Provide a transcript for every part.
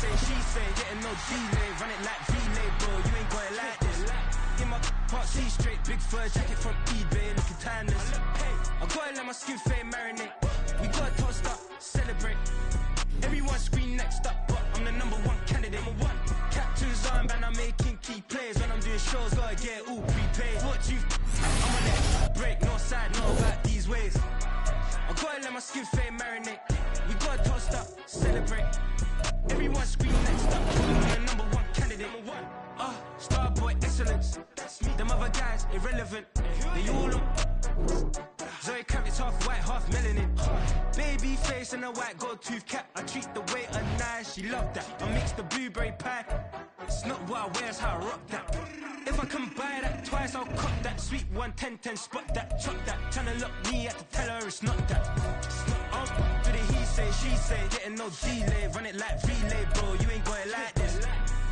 Say, she say, getting no delay, run it like relay, bro. You ain't going like this. In my part C straight, big fur jacket from eBay, looking timeless. I gotta let my skin fade marinate. We gotta toast up, celebrate. Everyone scream next up, but I'm the #1 candidate. Captain's armband, I'm making key plays. When I'm doing shows, gotta get all prepaid. What you? I'm on that break, no side, no about these ways. I gotta let my skin fade marinate. We gotta toast up, celebrate. Everyone scream next up, I'm the #1 candidate. Starboy excellence. Them other guys irrelevant. They all on. Zoe Kravitz half white, half melanin. Baby face and a white gold tooth cap. I treat the waiter nice, she love that. I mix the blueberry pie. It's not what I wear, it's how I rock that. If I can buy that twice, I'll cop that. Sweet 110, spot that, chop that. Tryna lock me, I have to tell her it's not that. Do the he say, she say, getting no delay. Run it like relay, bro, you ain't got it like this.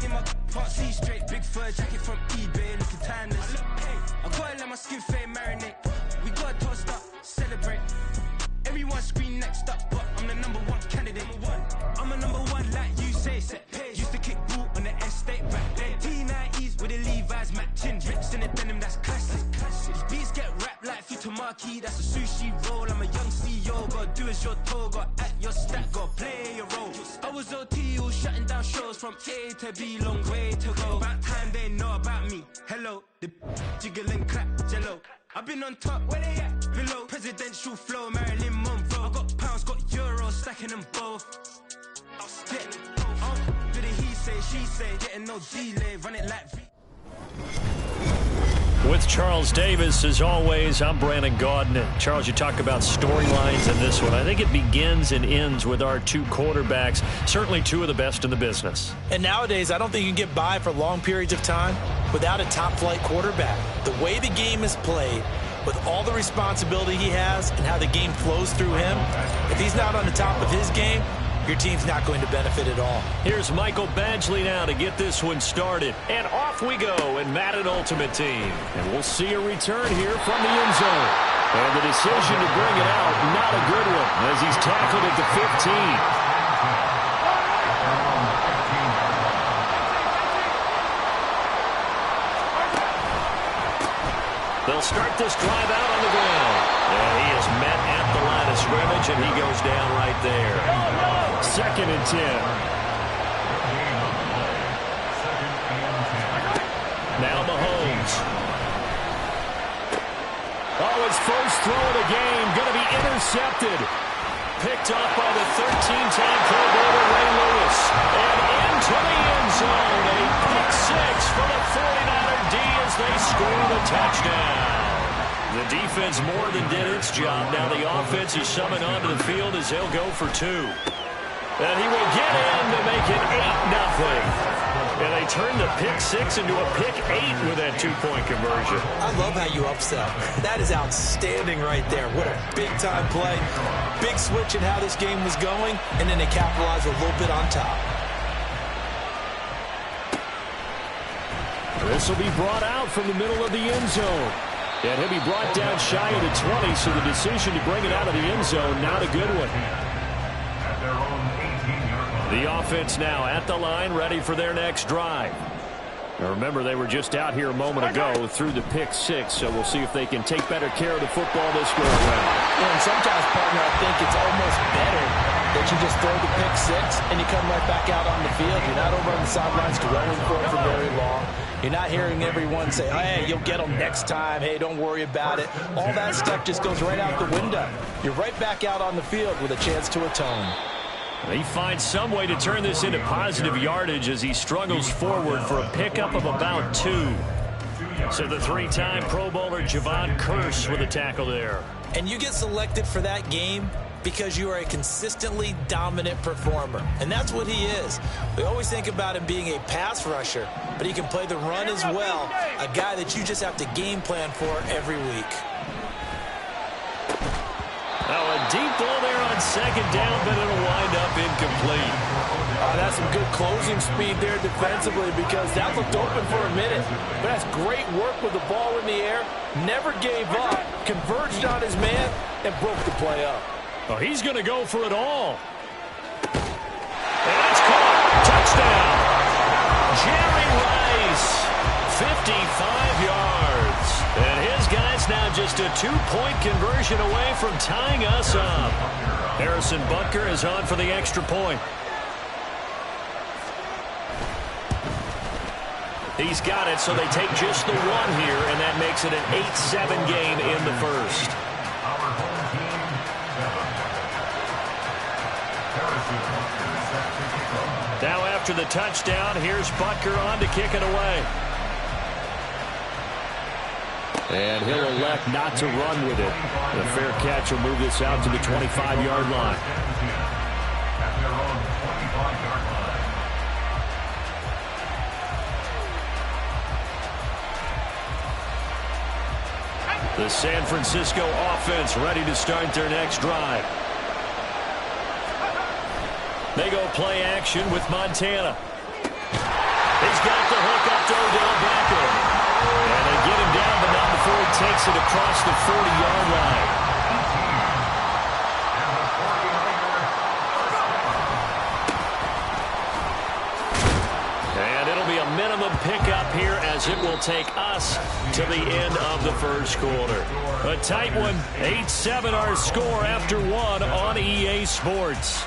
In my part C straight, big fur jacket from eBay, looking timeless. I gotta let my skin fade marinate. We gotta toast up, celebrate. Everyone scream next up, but I'm the #1 candidate. I'm a #1 like you say, set pace. Used to kick boot on the estate back then. T90s with the Levi's matching. Rips in the denim, that's classic. These beats get wrapped like Futamaki, that's a sushi roll. I'm a young CEO, gotta do as you're told. Gotta act your stat, gotta play your role. I was OT, all shutting down shows from A to B, long way to go. About time they know about me. Hello, the jiggle and clap, jello. I've been on top, where they at? Below, presidential flow, Marilyn Monroe. I got pounds, got euros, stacking them both. Do the he say, she say, getting no delay, run it like With Charles Davis, as always, I'm Brandon Gaudin. Charles, you talk about storylines in this one. I think it begins and ends with our two quarterbacks, certainly two of the best in the business. And nowadays, I don't think you can get by for long periods of time without a top-flight quarterback. The way the game is played, with all the responsibility he has and how the game flows through him, if he's not on the top of his game, your team's not going to benefit at all. Here's Michael Badgley now to get this one started. And off we go in Madden Ultimate Team. And we'll see a return here from the end zone. And the decision to bring it out, not a good one, as he's tackled at the 15. They'll start this drive out on the ground. And he is met at the line of scrimmage, and he goes down right there. 2nd and 10. Now Mahomes. Oh, his first throw of the game going to be intercepted. Picked up by the 13-time Pro Bowler Ray Lewis. And into the end zone. A pick six for the 49er D as they score the touchdown. The defense more than did its job. Now the offense is summoned onto the field as they'll go for two. And he will get in to make it 8-0. And they turn the pick six into a pick 8 with that two-point conversion. I love how you upsell. That is outstanding right there. What a big-time play. Big switch in how this game was going, and then they capitalize a little bit on top. This will be brought out from the middle of the end zone. And he'll be brought down shy of the 20, so the decision to bring it out of the end zone, not a good one. The offense now at the line, ready for their next drive. Now remember, they were just out here a moment ago through the pick six, so we'll see if they can take better care of the football this go around. And sometimes, partner, I think it's almost better that you just throw the pick six and you come right back out on the field. You're not over on the sidelines dwelling for it for very long. You're not hearing everyone say, hey, you'll get them next time. Hey, don't worry about it. All that stuff just goes right out the window. You're right back out on the field with a chance to atone. He finds some way to turn this into positive yardage as he struggles forward for a pickup of about 2. So the 3-time Pro Bowler Javon Curse with a tackle there. And you get selected for that game because you are a consistently dominant performer. And that's what he is. We always think about him being a pass rusher, but he can play the run as well, a guy that you just have to game plan for every week. Now a deep ball there on 2nd down, but it'll wind up incomplete. That's some good closing speed there defensively because that looked open for a minute. But that's great work with the ball in the air. Never gave up, converged on his man, and broke the play up. Oh, he's going to go for it all. touchdown. Jerry Rice, 55 yards. And his guys now just a 2-point conversion away from tying us up. Harrison Butker is on for the extra point. He's got it, so they take just the one here, and that makes it an 8-7 game in the first. Now after the touchdown, here's Butker on to kick it away. And he'll elect not to run with it. The fair catch will move this out to the 25-yard line. The San Francisco offense ready to start their next drive. They go play action with Montana. He's got the hook up to Odell Beckham. And they get him down, but not before he takes it across the 40-yard line. And it'll be a minimum pickup here as it will take us to the end of the first quarter. A tight one, 8-7 our score after one on EA Sports.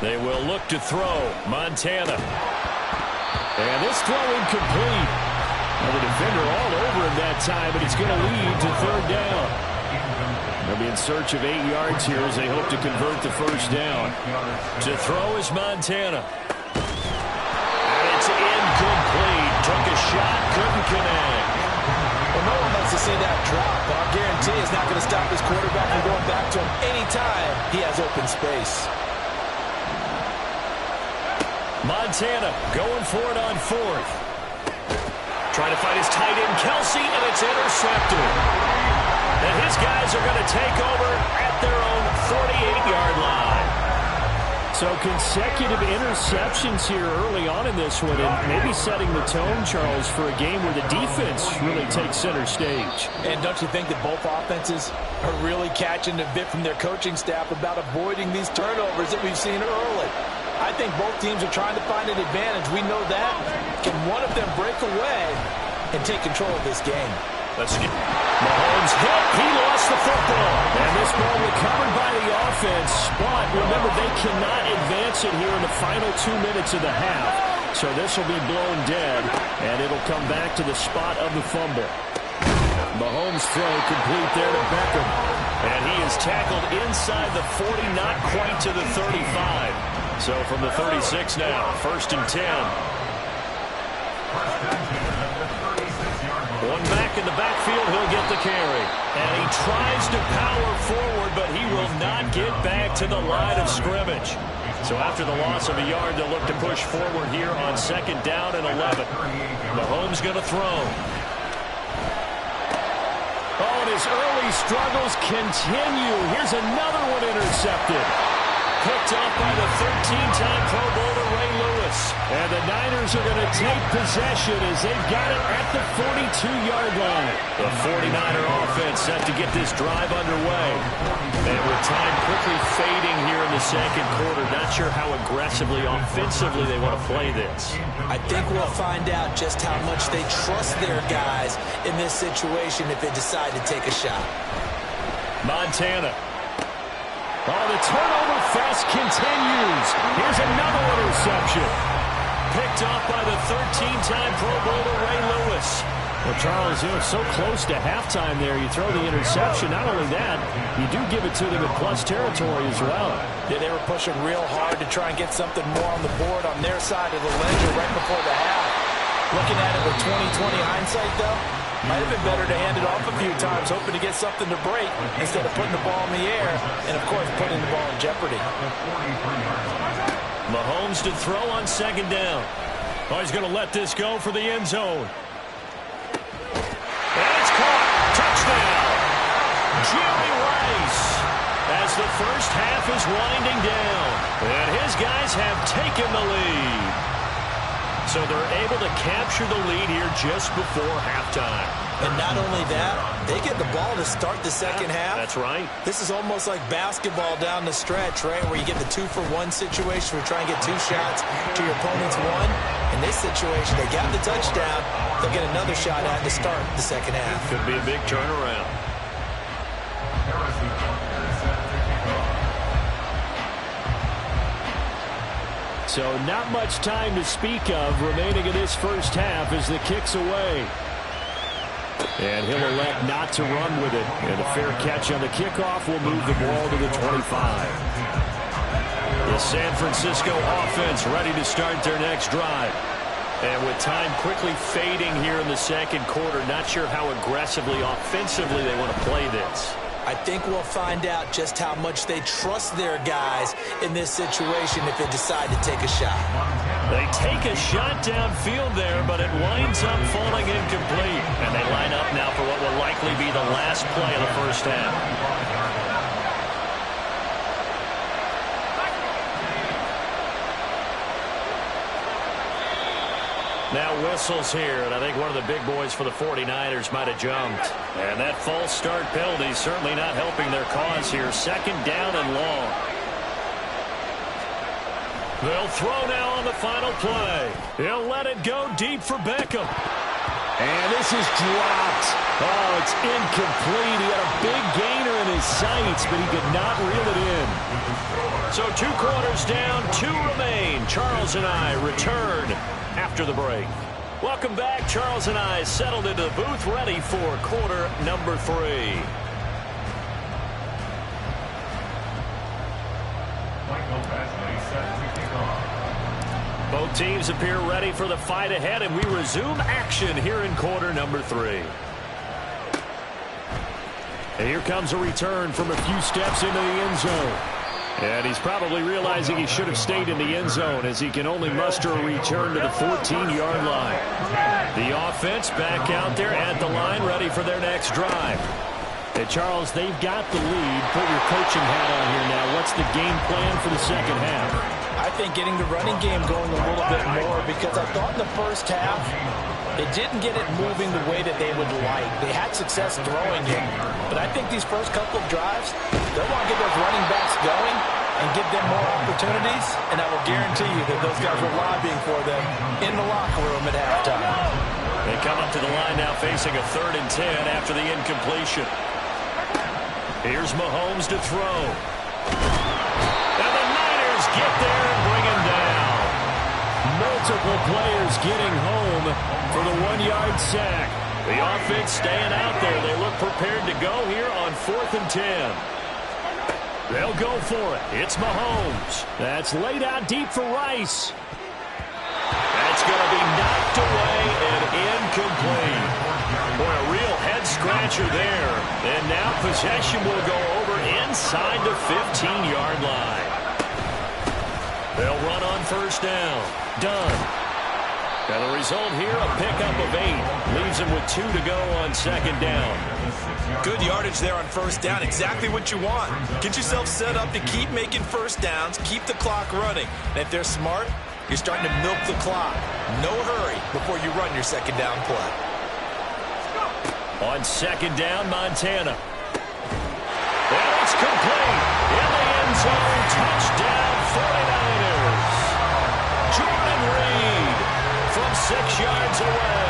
They will look to throw. Montana. And this throw incomplete. Well, the defender all over him that time, but it's going to lead to third down. They'll be in search of 8 yards here as they hope to convert the first down. To throw is Montana. And it's incomplete. Took a shot, couldn't connect. Well, no one wants to see that drop, but I guarantee it's not going to stop his quarterback from going back to him anytime he has open space. Montana going for it on fourth. Trying to find his tight end, Kelsey, and it's intercepted. And his guys are going to take over at their own 48-yard line. So consecutive interceptions here early on in this one, and maybe setting the tone, Charles, for a game where the defense really takes center stage. And don't you think that both offenses are really catching a bit from their coaching staff about avoiding these turnovers that we've seen early? I think both teams are trying to find an advantage. We know that. Can one of them break away and take control of this game? Let's get Mahomes hit. He lost the football. And this ball recovered by the offense. But remember, they cannot advance it here in the final 2 minutes of the half. So this will be blown dead, and it'll come back to the spot of the fumble. Mahomes throw complete there to Beckham. And he is tackled inside the 40, not quite to the 35. So from the 36 now, 1st and 10. One back in the backfield, he'll get the carry. And he tries to power forward, but he will not get back to the line of scrimmage. So after the loss of a yard, they'll look to push forward here on 2nd down and 11. Mahomes going to throw. Oh, and his early struggles continue. Here's another one intercepted. Picked up by the 13-time Pro Bowler Ray Lewis. And the Niners are going to take possession as they've got it at the 42-yard line. The 49er offense set to get this drive underway. And with time quickly fading here in the second quarter, not sure how aggressively, offensively they want to play this. I think we'll find out just how much they trust their guys in this situation if they decide to take a shot. Montana. Oh, the turnover fest continues. Here's another interception. Picked off by the 13-time Pro Bowler Ray Lewis. Well, Charles, so close to halftime there. You throw the interception. Not only that, you do give it to them in plus territory as well. Yeah, they were pushing real hard to try and get something more on the board on their side of the ledger right before the half. Looking at it with 20/20 hindsight, though, might have been better to hand it off a few times, hoping to get something to break instead of putting the ball in the air and, of course, putting the ball in jeopardy. Mahomes to throw on 2nd down. Oh, he's going to let this go for the end zone. And it's caught. Touchdown. Jerry Rice as the first half is winding down. And his guys have taken the lead. So they're able to capture the lead here just before halftime. And not only that, they get the ball to start the second half. That's right. This is almost like basketball down the stretch, right, where you get the 2-for-1 situation where you try and get 2 shots to your opponent's 1. In this situation, they got the touchdown. They'll get another shot at to start the second half. Could be a big turnaround. So not much time to speak of remaining in this first half as the kick's away. And he'll elect not to run with it. And a fair catch on the kickoff will move the ball to the 25. The San Francisco offense ready to start their next drive. And with time quickly fading here in the second quarter, not sure how aggressively, offensively they want to play this. I think we'll find out just how much they trust their guys in this situation if they decide to take a shot. They take a shot downfield there, but it winds up falling incomplete. And they line up now for what will likely be the last play of the first half. Now whistles here, and I think one of the big boys for the 49ers might have jumped. And that false start penalty certainly not helping their cause here. Second down and long. They'll throw now on the final play. He'll let it go deep for Beckham. And this is dropped. Oh, it's incomplete. He had a big gainer in his sights, but he could not reel it in. So 2 quarters down, 2 remain. Charles and I return after the break. Welcome back. Charles and I settled into the booth ready for quarter number 3. Both teams appear ready for the fight ahead, and we resume action here in quarter number 3. And here comes a return from a few steps into the end zone. And he's probably realizing he should have stayed in the end zone as he can only muster a return to the 14-yard line. The offense back out there at the line, ready for their next drive. And Charles, they've got the lead. Put your coaching hat on here now. What's the game plan for the second half? I think getting the running game going a little bit more, because I thought in the first half it didn't get it moving the way that they would like. They had success throwing it, but I think these first couple of drives, they'll want to get those running backs going and give them more opportunities, and I will guarantee you that those guys were lobbying for them in the locker room at halftime. They come up to the line now facing a 3rd and 10 after the incompletion. Here's Mahomes to throw. And the Niners get there and bring him down. Multiple players getting home for the 1-yard sack. The offense staying out there. They look prepared to go here on 4th and 10. They'll go for it. It's Mahomes. That's laid out deep for Rice. That's going to be knocked away and incomplete. Boy, a real head-scratcher there. And now possession will go over inside the 15-yard line. They'll run on first down. Done. And the result here, a pickup of 8. Leaves him with 2 to go on second down. Good yardage there on first down. Exactly what you want. Get yourself set up to keep making first downs, keep the clock running. And if they're smart, you're starting to milk the clock. No hurry before you run your second down play. On second down, Montana. And it's complete. In the end zone, touchdown 49ers. Jordan Reed from 6 yards away.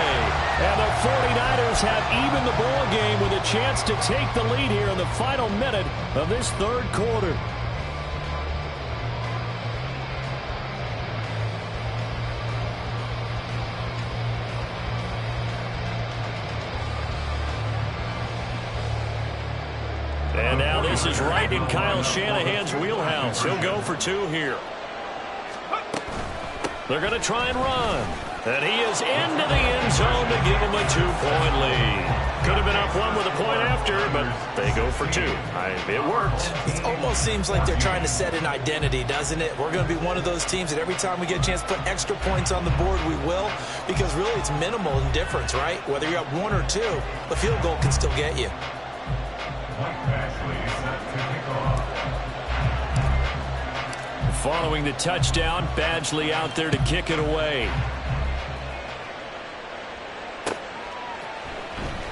And the 49ers have evened the ball game with a chance to take the lead here in the final minute of this 3rd quarter. And now this is right in Kyle Shanahan's wheelhouse. He'll go for 2 here. They're going to try and run. And he is into the end zone to give him a 2-point lead. Could have been up 1 with a point after, but they go for 2. It worked. It almost seems like they're trying to set an identity, doesn't it? We're going to be one of those teams that every time we get a chance to put extra points on the board, we will. Because really it's minimal in difference, right? Whether you're up 1 or 2, a field goal can still get you. Following the touchdown, Badgley out there to kick it away.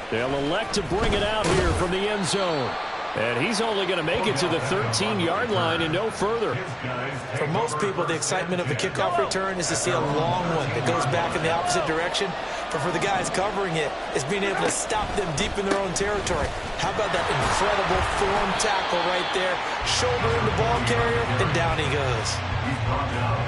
They'll elect to bring it out here from the end zone. And he's only going to make it to the 13-yard line and no further. For most people, the excitement of a kickoff return is to see a long one that goes back in the opposite direction. But for the guys covering it, it's being able to stop them deep in their own territory. How about that incredible form tackle right there? Shoulder in the ball carrier, and down he goes.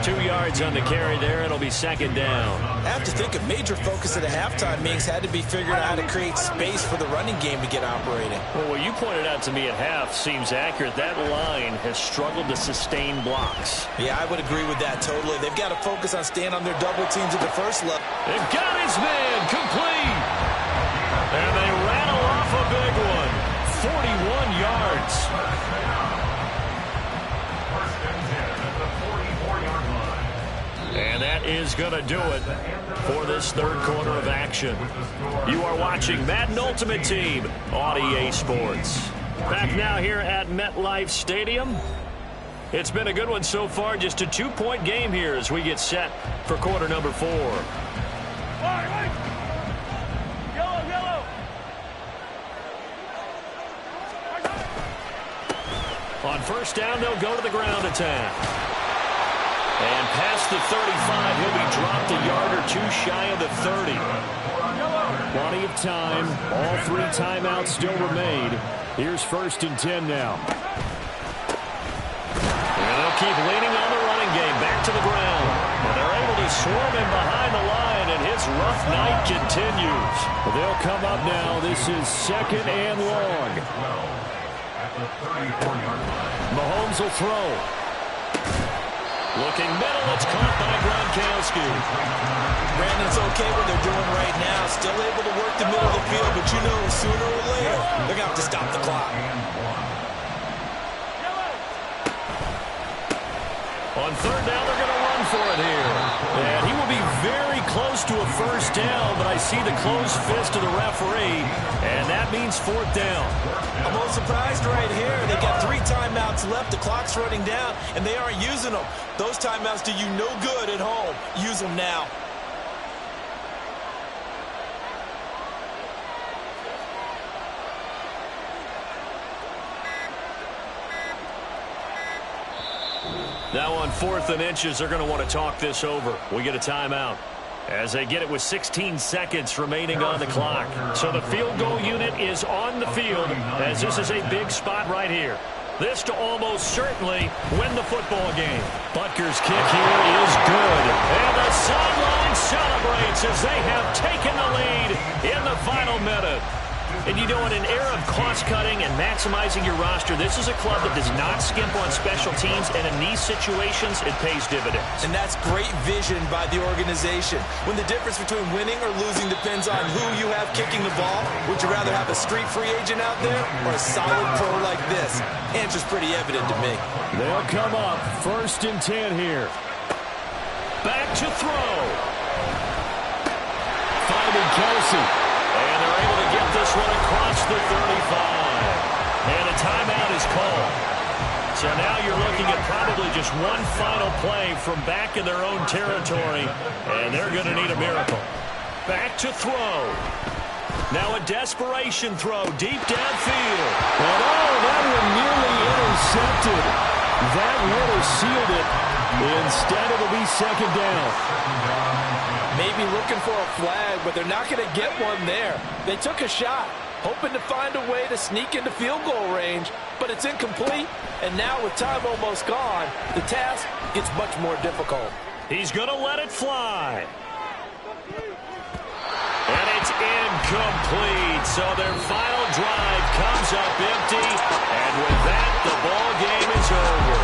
2 yards on the carry there. It'll be second down. I have to think a major focus at the halftime meetings had to be figuring out how to create space for the running game to get operating. Well, what you pointed out to me at half seems accurate. That line has struggled to sustain blocks. Yeah, I would agree with that totally. They've got to focus on staying on their double teams at the first level. They've got his man complete. And they rattle off a big one. 41 yards. And that is going to do it for this third quarter of action. You are watching Madden Ultimate Team on EA Sports. Back now here at MetLife Stadium. It's been a good one so far. Just a 2-point game here as we get set for quarter number 4. On first down, they'll go to the ground attack. And past the 35, he'll be dropped a yard or two shy of the 30. Plenty of time. All 3 timeouts still remain. Here's first and 10 now. And they'll keep leaning on the running game. Back to the ground. And they're able to swarm him behind the line, and his rough night continues. They'll come up now. This is second and long. Mahomes will throw. Looking middle, it's caught by Gronkowski. Brandon's okay what they're doing right now. Still able to work the middle of the field, but you know sooner or later they're going to have to stop the clock. On third down, they're going to run for it here. And he will be very close to a first down, but I see the closed fist of the referee, and that means fourth down. I'm a little surprised right here. They've got 3 timeouts left. The clock's running down, and they aren't using them. Those timeouts do you no good at home. Use them now. Now on 4th and inches, they're going to want to talk this over. We get a timeout as they get it with 16 seconds remaining on the clock. So the field goal unit is on the field as this is a big spot right here. This to almost certainly win the football game. Butker's kick here is good. And the sideline celebrates as they have taken the lead in the final minute. And you know, in an era of cost-cutting and maximizing your roster, this is a club that does not skimp on special teams, and in these situations, it pays dividends. And that's great vision by the organization. When the difference between winning or losing depends on who you have kicking the ball, would you rather have a street free agent out there or a solid pro like this? Answer's pretty evident to me. They'll come up first and 10 here. Back to throw. Finding Kelsey. And they're able to get this one across the 35. And a timeout is called. So now you're looking at probably just one final play from back in their own territory. And they're going to need a miracle. Back to throw. Now a desperation throw deep downfield. And oh, that one nearly intercepted. That would have sealed it. Instead, it'll be second down. Maybe looking for a flag, but they're not going to get one there. They took a shot, hoping to find a way to sneak into field goal range, but it's incomplete. And now with time almost gone, the task gets much more difficult. He's going to let it fly. And it's incomplete. So their final drive comes up empty. And with that, the ball game is over.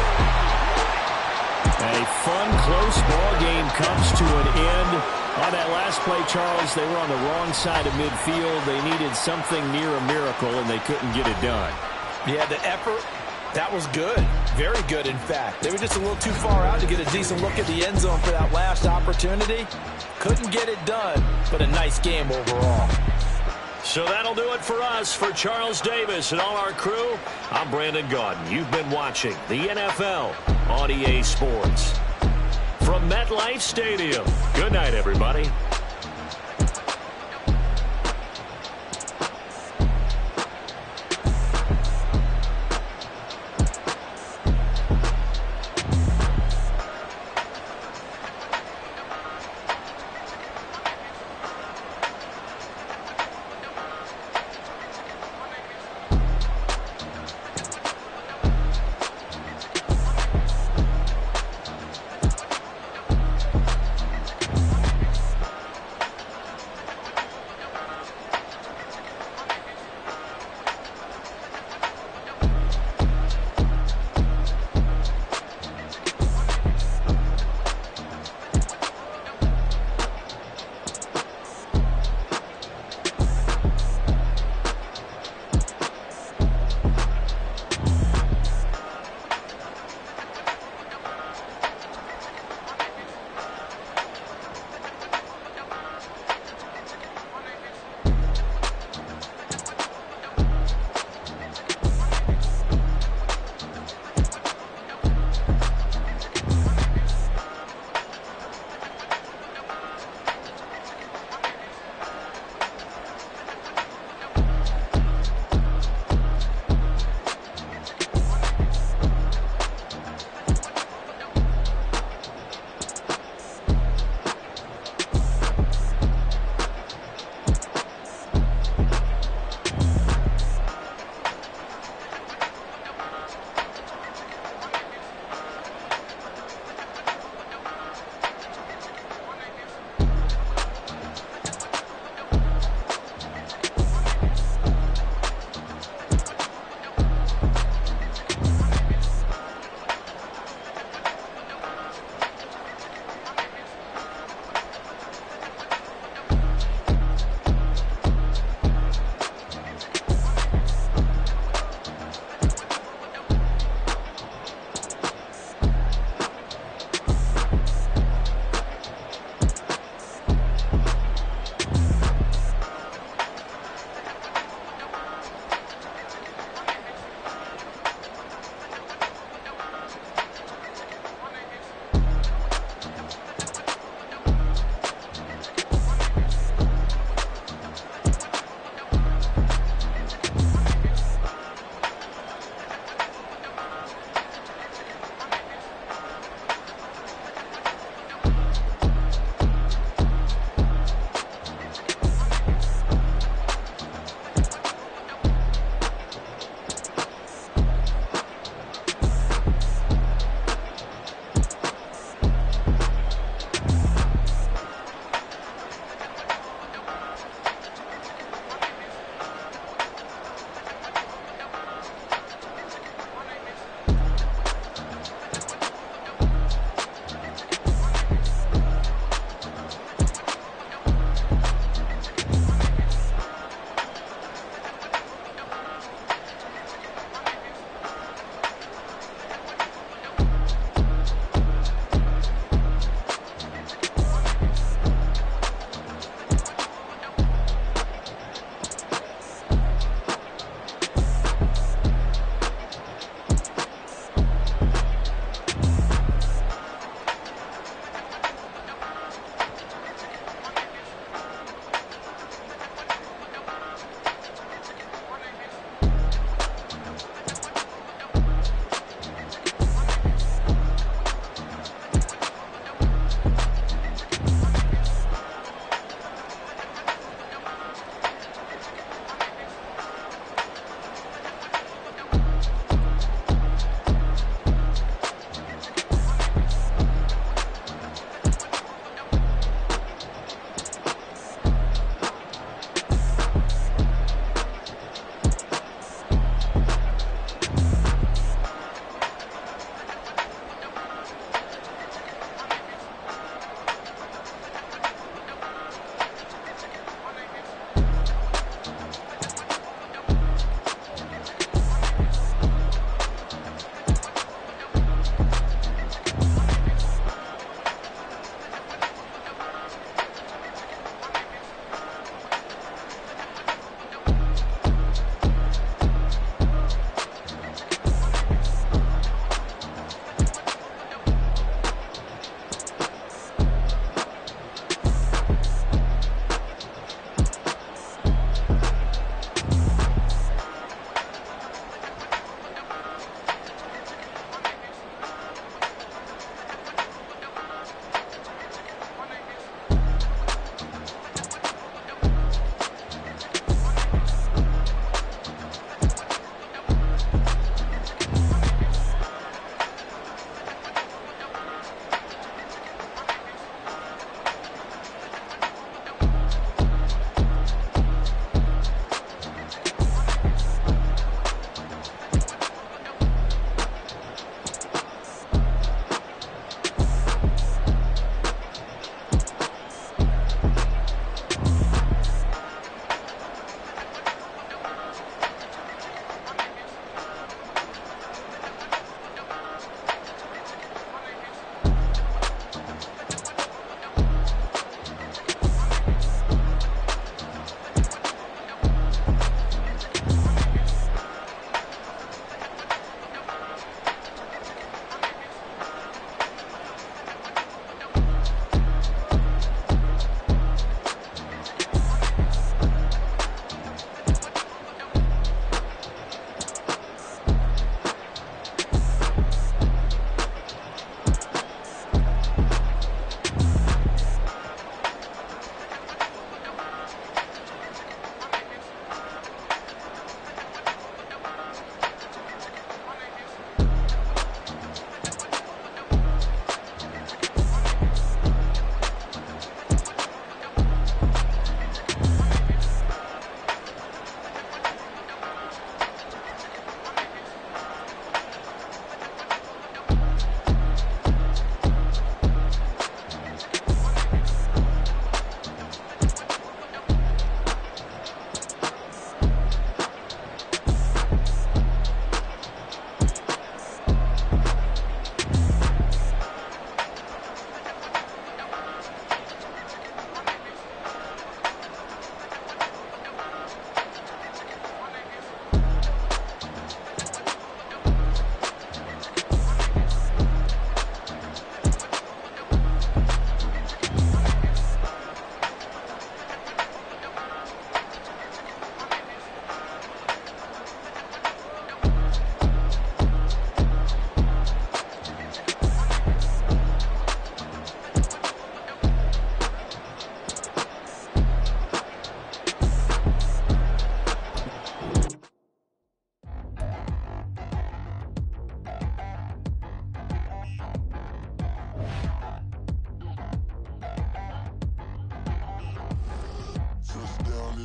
A fun, close ball game comes to an end. On that last play, Charles, they were on the wrong side of midfield. They needed something near a miracle, and they couldn't get it done. Yeah, the effort, that was good. Very good, in fact. They were just a little too far out to get a decent look at the end zone for that last opportunity. Couldn't get it done, but a nice game overall. So that'll do it for us. For Charles Davis and all our crew, I'm Brandon Gaudin. You've been watching the NFL on EA Sports. From MetLife Stadium, good night, everybody.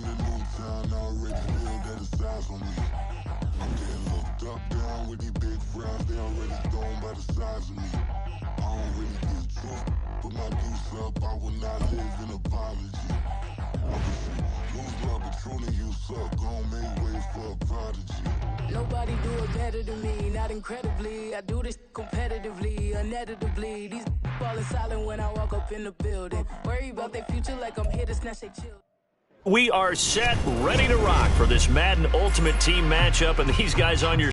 in a new town, already know that it's size on me. I'm getting looked up, down with these big frowns, they already gone by the size of me. I don't really get truth, put my goose up, I will not live in apology. Lose love, but truly you suck, gon' make way for a prodigy. Nobody do it better than me, not incredibly. I do this competitively, uneditably. These falling silent when I walk up in the building. Worry about their future like I'm here to snatch their children. We are set, ready to rock for this Madden Ultimate Team matchup, and these guys on your